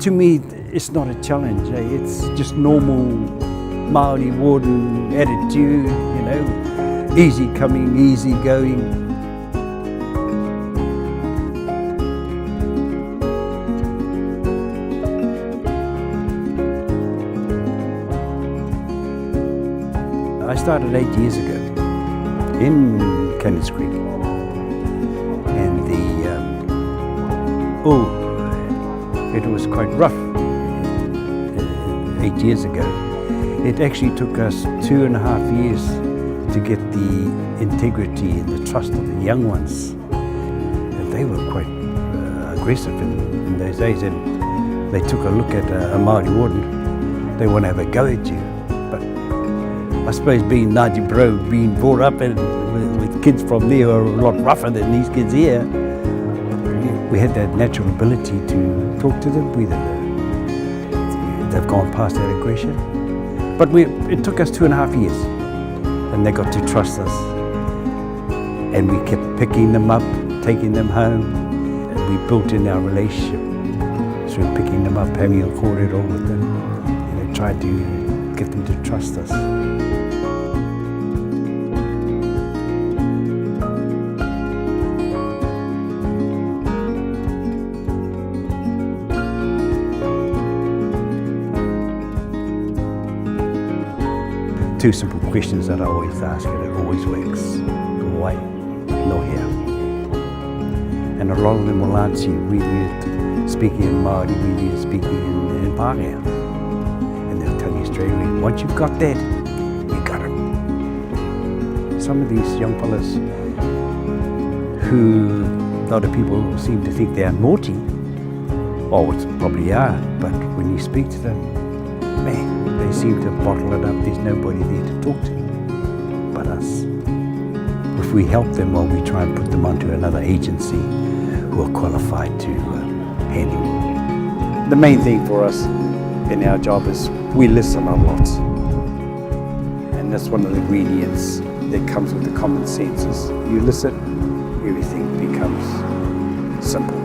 to me, it's not a challenge. It's just normal Māori warden attitude, easy coming, easy going. I started 8 years ago in Cannons Creek, and it was quite rough 8 years ago. It actually took us 2.5 years to get the integrity and the trust of the young ones. And they were quite aggressive in those days, and they took a look at a Māori warden. They want to have a go at you. But I suppose being Ngāti Porou, being brought up with kids from there who are a lot rougher than these kids here, we had that natural ability to talk to them, whether they've gone past that aggression. But it took us 2.5 years, and they got to trust us. And we kept picking them up, taking them home, and we built in our relationship through picking them up, having a corridor with them, tried to get them to trust us. Two simple questions that I always ask, and it always works. Why? No here. And a lot of them will answer you, whether you're speaking in Māori, whether you're speaking in Pākehā. And they'll tell you straight away, once you've got that, you got it. Some of these young fellas who a lot of people seem to think they are naughty, probably are, but when you speak to them, man, they seem to bottle it up. There's nobody there to talk to but us. If we help them, we try and put them onto another agency who are qualified to handle it. The main thing for us in our job is we listen a lot. And that's one of the ingredients that comes with the common sense is you listen, everything becomes simple.